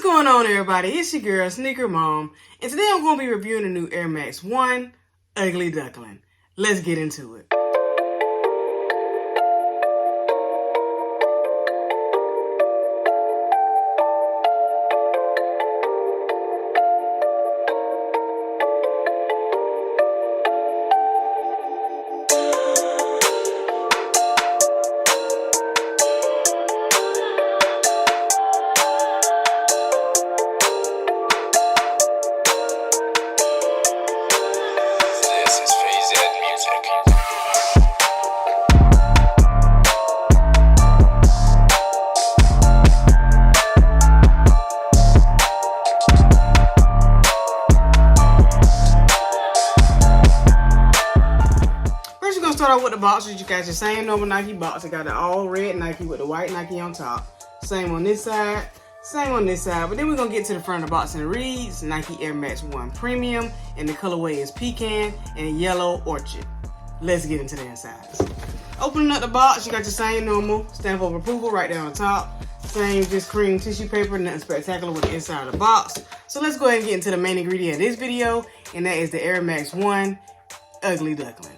What's going on, everybody? It's your girl, SnkrMom, and today I'm going to be reviewing the new Air Max 1 Ugly Duckling. Let's get into it. Start out with the boxes. You got your same normal Nike box. You got the all red Nike with the white Nike on top. Same on this side, same on this side. But then we're gonna get to the front of the box and it reads Nike Air Max 1 Premium, and the colorway is Pecan and Yellow Orchid. Let's get into the insides. Opening up the box, you got your same normal stamp of approval right there on top. Same just cream tissue paper, nothing spectacular with the inside of the box. So let's go ahead and get into the main ingredient of this video, and that is the Air Max 1 Ugly Duckling.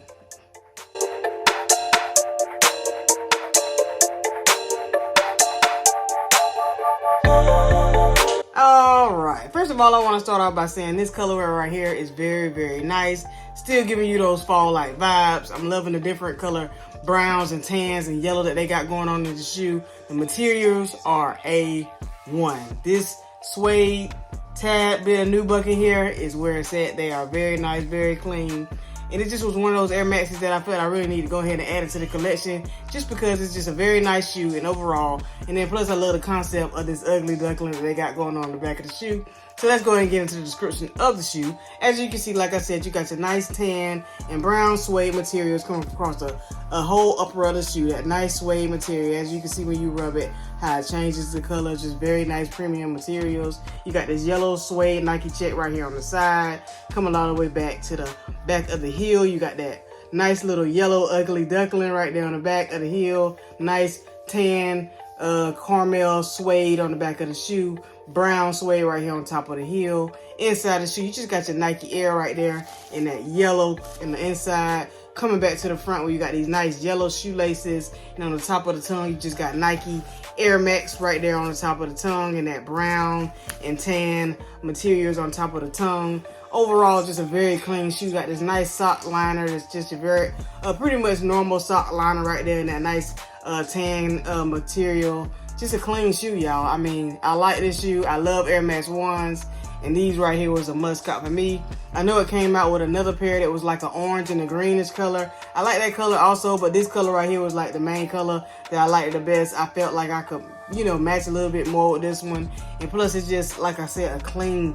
Alright, first of all, I want to start off by saying this colorway right here is very, very nice. Still giving you those fall-like vibes. I'm loving the different color browns and tans and yellow that they got going on in the shoe. The materials are A1. This suede tad bit of new bucket here is where it's at. They are very nice, very clean. And it just was one of those Air Maxes that I felt I really need to go ahead and add it to the collection, just because it's just a very nice shoe and overall. And then plus I love the concept of this ugly duckling that they got going on the back of the shoe. So let's go ahead and get into the description of the shoe. As you can see, like I said, you got your nice tan and brown suede materials coming across a whole upper of the shoe. That nice suede material, as you can see when you rub it, how it changes the color. Just very nice premium materials. You got this yellow suede Nike check right here on the side, coming all the way back to the back of the heel. You got that nice little yellow ugly duckling right there on the back of the heel. Nice tan caramel suede on the back of the shoe. Brown suede right here on top of the heel. Inside the shoe, you just got your Nike Air right there and that yellow in the inside. Coming back to the front where you got these nice yellow shoelaces, and on the top of the tongue you just got Nike Air Max right there on the top of the tongue, and that brown and tan materials on top of the tongue. Overall, just a very clean shoe. Got this nice sock liner that's just a very pretty much normal sock liner right there, and that nice tan material. Just a clean shoe, y'all. I mean, I like this shoe. I love Air Max 1s, and these right here was a must cop for me. I know it came out with another pair that was like an orange and a greenish color. I like that color also, but this color right here was like the main color that I liked the best. I felt like I could, you know, match a little bit more with this one. And plus, it's just, like I said, a clean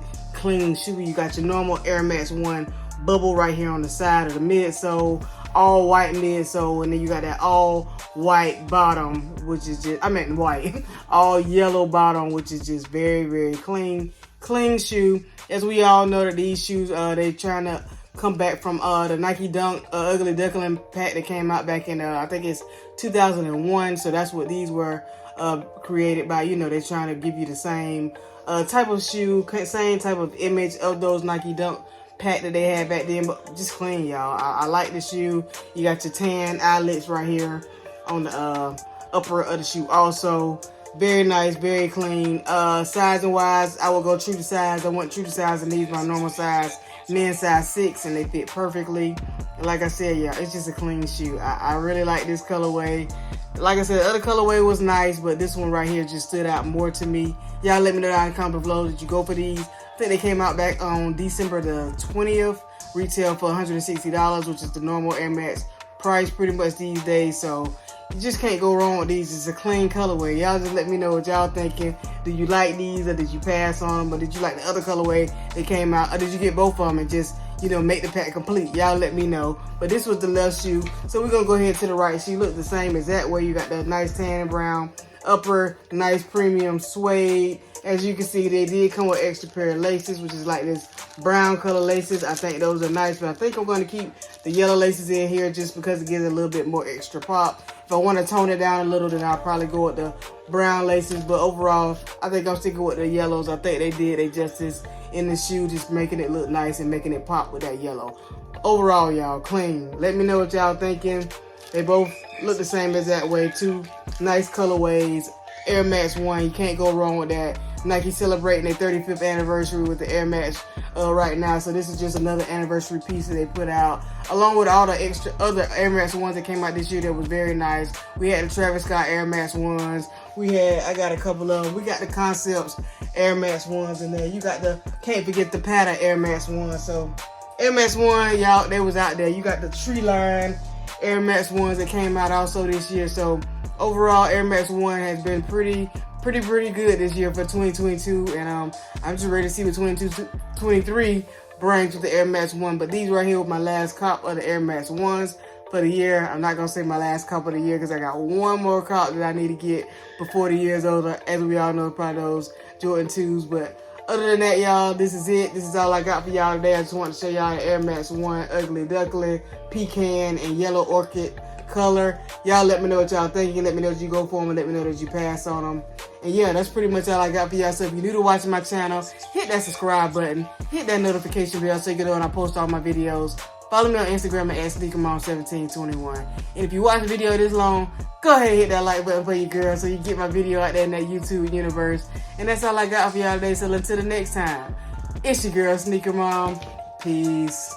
shoe. You got your normal Air Max 1 bubble right here on the side of the midsole. All white midsole, and then you got that all white bottom, which is just, I meant white, all yellow bottom, which is just very, very clean shoe. As we all know that these shoes, they trying to come back from the Nike Dunk Ugly Duckling pack that came out back in, I think it's 2001. So that's what these were created by. You know, they're trying to give you the same type of shoe, same type of image of those Nike Dunk pack that they had back then, but just clean, y'all. I like the shoe. You got your tan eyelets right here on the upper of the shoe also. Very nice, very clean. Sizing wise, I will go true to size. I went true to size, and these my normal size, men's size 6, and they fit perfectly. And like I said, yeah, it's just a clean shoe. I really like this colorway. Like I said, the other colorway was nice, but this one right here just stood out more to me. Y'all let me know down in the comment below, did you go for these? I think they came out back on December the 20th. Retail for $160, which is the normal Air Max price pretty much these days. So you just can't go wrong with these. It's a clean colorway. Y'all just let me know what y'all thinking. Do you like these, or did you pass on them? Or did you like the other colorway that came out? Or did you get both of them and just, you know, make the pack complete? Y'all let me know. But this was the left shoe. So we're going to go ahead to the right shoe. Look the same exact way. You got that nice tan and brown upper nice premium suede. As you can see, they did come with extra pair of laces, which is like this brown color laces. I think those are nice, but I think I'm going to keep the yellow laces in here just because it gives it a little bit more extra pop. If I want to tone it down a little, then I'll probably go with the brown laces, but overall, I think I'm sticking with the yellows. I think they did justice in the shoe, just making it look nice and making it pop with that yellow. Overall, y'all, clean. Let me know what y'all thinking. They both look the same as that way. Two nice colorways. Air Max 1, you can't go wrong with that. Nike celebrating their 35th anniversary with the Air Max right now, so this is just another anniversary piece that they put out, along with all the extra other Air Max 1s that came out this year that was very nice. We had the Travis Scott Air Max 1s. I got a couple of them. We got the Concepts Air Max 1s in there. You got can't forget the Pattern Air Max 1. So Air Max 1, y'all, they was out there. You got the Tree Line Air Max 1s that came out also this year. So overall, Air Max 1 has been pretty good this year for 2022, and I'm just ready to see what 2023 brings with the Air Max 1. But these right here were my last cop of the Air Max 1s for the year. I'm not gonna say my last cop of the year because I got one more cop that I need to get before the year's over. As we all know, probably those Jordan 2s. But other than that, y'all, this is it. This is all I got for y'all today. I just want to show y'all the Air Max 1 Ugly Duckling, Pecan, and Yellow Orchid color. Y'all let me know what y'all thinking. Let me know that you go for them, and let me know that you pass on them. And yeah, that's pretty much all I got for y'all. So if you're new to watching my channel, hit that subscribe button, hit that notification bell so you can know when I post all my videos. Follow me on Instagram at SnkrMom1721. And if you watch the video this long, go ahead and hit that like button for your girl so you get my video out there in that YouTube universe. And that's all I got for y'all today. So until the next time, it's your girl SnkrMom. Peace.